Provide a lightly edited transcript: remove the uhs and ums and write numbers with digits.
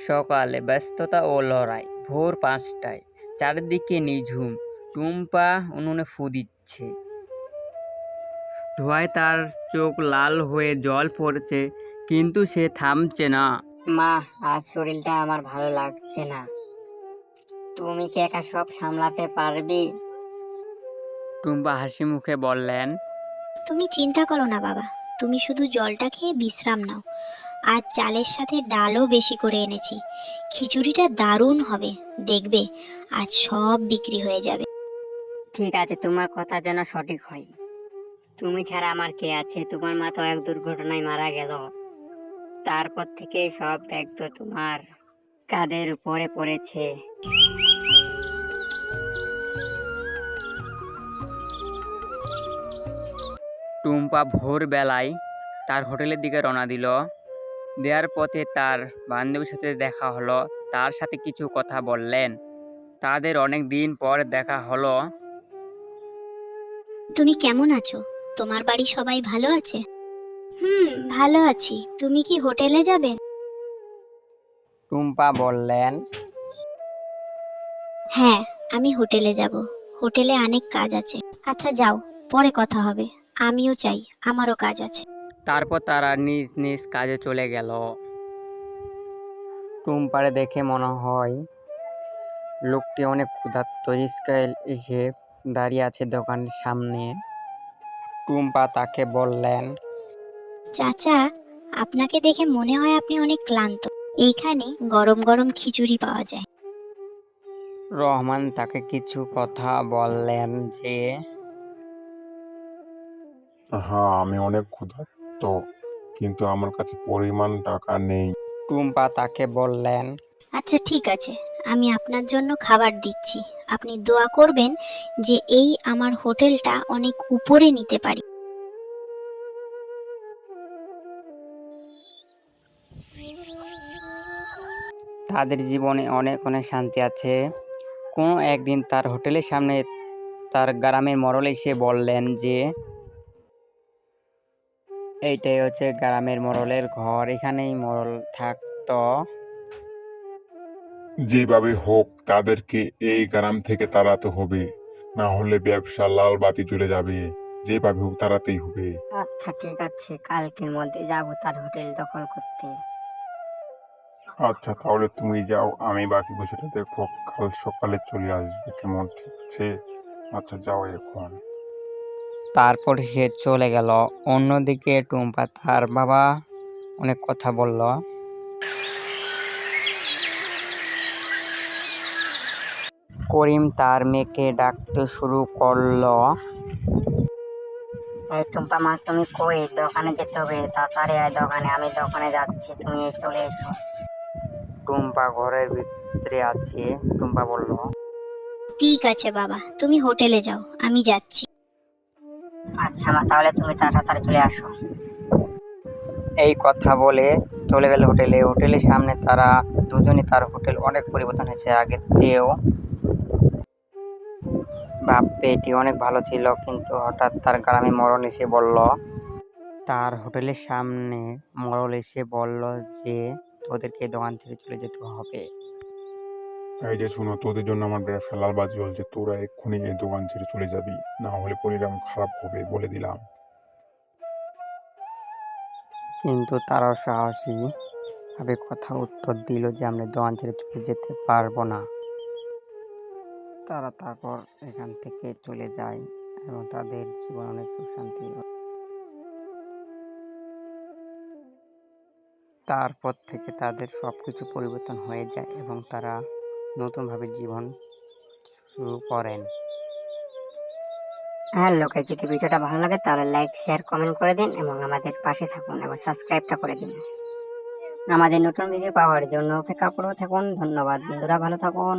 সকালে ব্যস্ততা ও লড়াই। ভোর 5টায়, চারদিকে নিঝুম। টুম্পা উনুনে ফু দিচ্ছে। ধোঁয়ায় তার চোখ লাল হয়ে জল পড়ছে, কিন্তু সে থামছে না। মা, আজ শরীরটা আমার ভালো লাগছে না। তুমি কি একা সব সামলাতে পারবে? টুম্পা হাসি মুখে বললেন, তুমি চিন্তা করো না বাবা, তুমি শুধু জলটা খেয়ে বিশ্রাম নাও। আজ চালের সাথে ডালও বেশি করে এনেছি। খিচুড়িটা দারুণ হবে, দেখবে আজ সব বিক্রি হয়ে যাবে। ঠিক আছে, তোমার কথা যেন সঠিক হয়। তুমি ছাড়া আমার কে আছে? তোমার মা তো এক দুর্ঘটনায় মারা গেল। তারপর থেকে সব দায়িত্ব তোমার কাঁধের উপরে পড়েছে। টুম্পা ভোরবেলায় তার হোটেলের দিকে রওনা দিল। দেওয়ার পথে তার বান্ধবীর সাথে দেখা হলো। তার সাথে কিছু কথা বললেন। তাদের অনেক দিন পর দেখা হলো। তুমি কেমন আছো? তোমার বাড়ি সবাই ভালো আছে? ভালো আছি। তুমি কি হোটেলে যাবে? টুম্পা বললেন, হ্যাঁ, আমি হোটেলে যাব। হোটেলে অনেক কাজ আছে। আচ্ছা যাও, পরে কথা হবে। আমিও চাই, আমারও কাজ আছে। তারপর তারা নিজ নিজ কাজে চলে গেল। টুম্পারে দেখে মনে হয় লোকটি অনেক ক্ষুধার্ত। রিক্সায় এসে দাঁড়িয়ে আছে দোকানের সামনে। টুম্পা তাকে বললেন, চাচা, আপনাকে দেখে মনে হয় আপনি অনেক ক্লান্ত। এইখানে গরম গরম খিচুড়ি পাওয়া যায়। রহমান তাকে কিছু কথা বললেন যে হ্যাঁ, আমি অনেক ক্ষুধার্ত, কিন্তু আমার কাছে পরিমাণ টাকা নেই। টুম্পা তাকে বললেন, আচ্ছা ঠিক আছে, আমি আপনার জন্য খাবার দিচ্ছি। আপনি দোয়া করবেন যে এই আমার হোটেলটা অনেক উপরে নিতে পারি। তাদের জীবনে অনেক অনেক শান্তি আছে। কোনো একদিন তার হোটেলের সামনে তার গ্রামের মোড়ল এসে বললেন যে এইটাই হচ্ছে গ্রামের মোড়লের ঘর, এখানেই মোড়ল থাকতো। যেভাবে হোক তাদেরকে এই গ্রাম থেকে তাড়াতে হবে, না হলে ব্যবসা লাল বাতি জ্বলে যাবে। যেভাবে হোক তাড়াতেই হবে। আচ্ছা ঠিক আছে, কালকের মধ্যে যাবো তার হোটেল দখল করতে। আচ্ছা তাহলে তুমি যাও, আমি বাকি বিষয়টা দেখো। কাল সকালে চলে আসবে, কেমন? ঠিক আছে, আচ্ছা যাও এখন। তারপর সে চলে গেল। অন্যদিকে টুম্পা তার বাবা অনেক কথা বলল। করিম তার মেয়েকে ডাকতে শুরু করলো। এই টুম্পা মা, তুমি কই? দোকানে যেতে হবে, তাড়াতাড়ি আয় দোকানে। আমি দোকানে যাচ্ছি, তুমি চলে এসো। টুম্পা ঘরের ভিতরে আছে। টুম্পা বলল, ঠিক আছে বাবা, তুমি হোটেলে যাও, আমি যাচ্ছি। আচ্ছা মা, তাহলে তুমি তাড়াতাড়ি চলে আসো। এই কথা বলে চলে গেল হোটেলে। হোটেলের সামনে তারা দুজনই, তার হোটেল অনেক পরিবর্তন হয়েছে আগের চেয়েও। ভাববে এটি অনেক ভালো ছিল, কিন্তু হঠাৎ তার গ্রামে মোড়ল এসে বলল, তার হোটেলের সামনে মোড়ল এসে বলল যে তোদেরকে দোকান থেকে চলে যেতে হবে। এই যে শুনো, তোদের জন্য আমার ব্যবসা লাল বাতি জ্বলছে। তোরা এক্ষুনি এই দোকান ছেড়ে চলে যাবি, না হলে পরিণাম খারাপ হবে, বলে দিলাম। কিন্তু তারাও সাহসী ভাবে কথা উত্তর দিল যে আমরা দোকান ছেড়ে চলে যেতে পারবো না। তারা তারপর এখান থেকে চলে যায় এবং তাদের জীবন অনেক সুখ শান্তি। তারপর থেকে তাদের সবকিছু পরিবর্তন হয়ে যায় এবং তারা নতুনভাবে জীবন শুরু করেন। হ্যাঁ লোকে, যদি ভিডিওটা ভালো লাগে তাহলে লাইক শেয়ার কমেন্ট করে দিন এবং আমাদের পাশে থাকুন এবং সাবস্ক্রাইবটা করে দিন। আমাদের নতুন ভিডিও পাওয়ার জন্য অপেক্ষা করে থাকুন। ধন্যবাদ বন্ধুরা, ভালো থাকুন।